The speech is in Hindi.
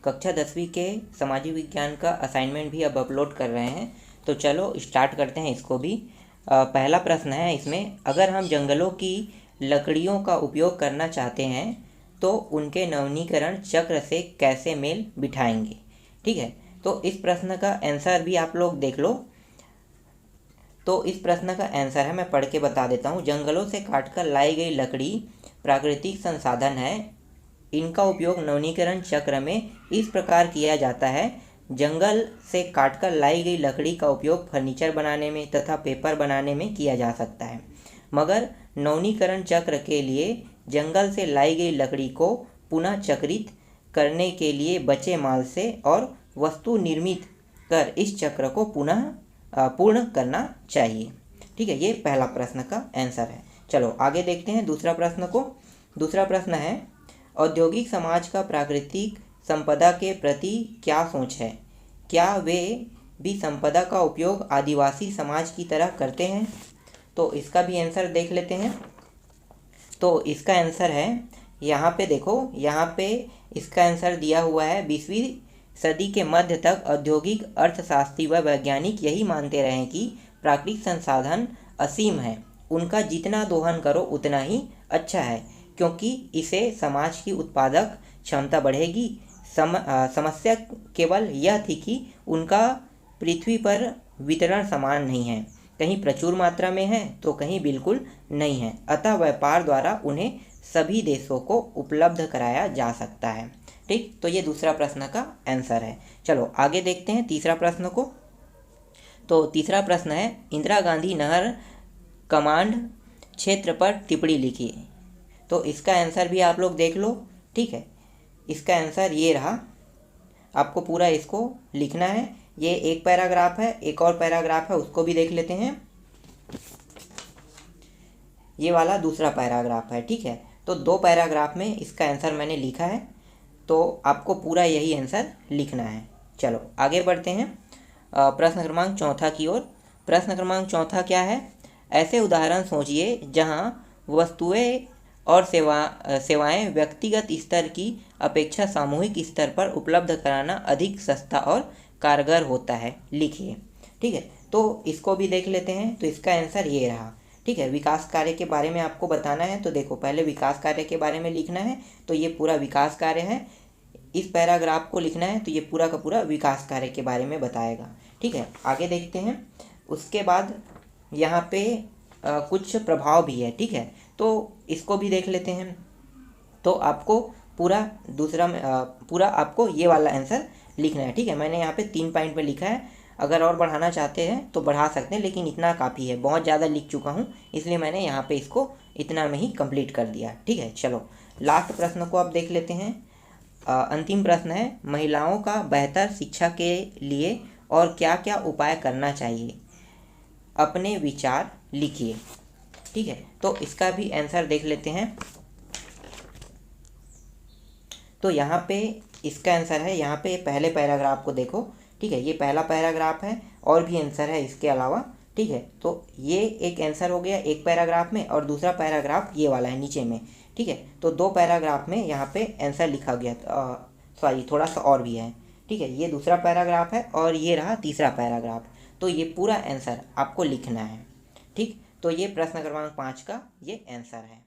कक्षा 10वीं के सामाजिक विज्ञान का असाइनमेंट भी अब अपलोड कर रहे हैं। तो चलो स्टार्ट करते हैं इसको भी। पहला प्रश्न है इसमें, अगर हम जंगलों की लकड़ियों का उपयोग करना चाहते हैं तो उनके नवीनीकरण चक्र से कैसे मेल बिठाएंगे। ठीक है, तो इस प्रश्न का आंसर भी आप लोग देख लो। तो इस प्रश्न का आंसर है, मैं पढ़ के बता देता हूँ। जंगलों से काटकर लाई गई लकड़ी प्राकृतिक संसाधन है। इनका उपयोग नवीनीकरण चक्र में इस प्रकार किया जाता है। जंगल से काटकर लाई गई लकड़ी का उपयोग फर्नीचर बनाने में तथा पेपर बनाने में किया जा सकता है, मगर नवीनीकरण चक्र के लिए जंगल से लाई गई लकड़ी को पुनः चक्रित करने के लिए बचे माल से और वस्तु निर्मित कर इस चक्र को पुनः पूर्ण करना चाहिए। ठीक है, ये पहला प्रश्न का आंसर है। चलो आगे देखते हैं दूसरा प्रश्न को। दूसरा प्रश्न है, औद्योगिक समाज का प्राकृतिक संपदा के प्रति क्या सोच है? क्या वे भी संपदा का उपयोग आदिवासी समाज की तरह करते हैं? तो इसका भी आंसर देख लेते हैं। तो इसका आंसर है, यहाँ पे देखो, यहाँ पे इसका आंसर दिया हुआ है 20वीं सदी के मध्य तक औद्योगिक अर्थशास्त्री व वैज्ञानिक यही मानते रहे कि प्राकृतिक संसाधन असीम है, उनका जितना दोहन करो उतना ही अच्छा है, क्योंकि इससे समाज की उत्पादक क्षमता बढ़ेगी। समस्या केवल यह थी कि उनका पृथ्वी पर वितरण समान नहीं है, कहीं प्रचुर मात्रा में है तो कहीं बिल्कुल नहीं है, अतः व्यापार द्वारा उन्हें सभी देशों को उपलब्ध कराया जा सकता है। ठीक, तो ये दूसरा प्रश्न का आंसर है। चलो आगे देखते हैं तीसरा प्रश्न को। तो तीसरा प्रश्न है, इंदिरा गांधी नहर कमांड क्षेत्र पर टिप्पणी लिखिए। तो इसका आंसर भी आप लोग देख लो। ठीक है, इसका आंसर ये रहा, आपको पूरा इसको लिखना है। ये एक पैराग्राफ है, एक और पैराग्राफ है, उसको भी देख लेते हैं। ये वाला दूसरा पैराग्राफ है। ठीक है, तो 2 पैराग्राफ में इसका आंसर मैंने लिखा है, तो आपको पूरा यही आंसर लिखना है। चलो आगे बढ़ते हैं प्रश्न क्रमांक 4 की ओर। प्रश्न क्रमांक 4 क्या है? ऐसे उदाहरण सोचिए जहां वस्तुएं और सेवाएं व्यक्तिगत स्तर की अपेक्षा सामूहिक स्तर पर उपलब्ध कराना अधिक सस्ता और कारगर होता है, लिखिए। ठीक है, तो इसको भी देख लेते हैं। तो इसका आंसर ये रहा। ठीक है, विकास कार्य के बारे में आपको बताना है, तो देखो पहले विकास कार्य के बारे में लिखना है। तो ये पूरा विकास कार्य है, इस पैराग्राफ को लिखना है, तो ये पूरा का पूरा विकास कार्य के बारे में बताएगा। ठीक है, आगे देखते हैं। उसके बाद यहाँ पे कुछ प्रभाव भी है। ठीक है, तो इसको भी देख लेते हैं। तो आपको पूरा पूरा आपको ये वाला आंसर लिखना है। ठीक है, मैंने यहाँ पे 3 पॉइंट में लिखा है, अगर और बढ़ाना चाहते हैं तो बढ़ा सकते हैं, लेकिन इतना काफ़ी है, बहुत ज़्यादा लिख चुका हूँ, इसलिए मैंने यहाँ पे इसको इतना में ही कंप्लीट कर दिया। ठीक है, चलो लास्ट प्रश्न को आप देख लेते हैं। अंतिम प्रश्न है, महिलाओं का बेहतर शिक्षा के लिए और क्या क्या उपाय करना चाहिए? अपने विचार लिखिए। ठीक है, तो इसका भी आंसर देख लेते हैं। तो यहाँ पे इसका आंसर है, यहाँ पे पहले पैराग्राफ को देखो। ठीक है, ये पहला पैराग्राफ है, और भी आंसर है इसके अलावा। ठीक है, तो ये एक आंसर हो गया एक पैराग्राफ में, और दूसरा पैराग्राफ ये वाला है नीचे में। ठीक है, तो 2 पैराग्राफ में यहाँ पे आंसर लिखा गया, सॉरी थोड़ा सा और भी है। ठीक है, ये दूसरा पैराग्राफ है और ये रहा तीसरा पैराग्राफ। तो ये पूरा आंसर आपको लिखना है। ठीक, तो ये प्रश्न क्रमांक 5 का ये आंसर है।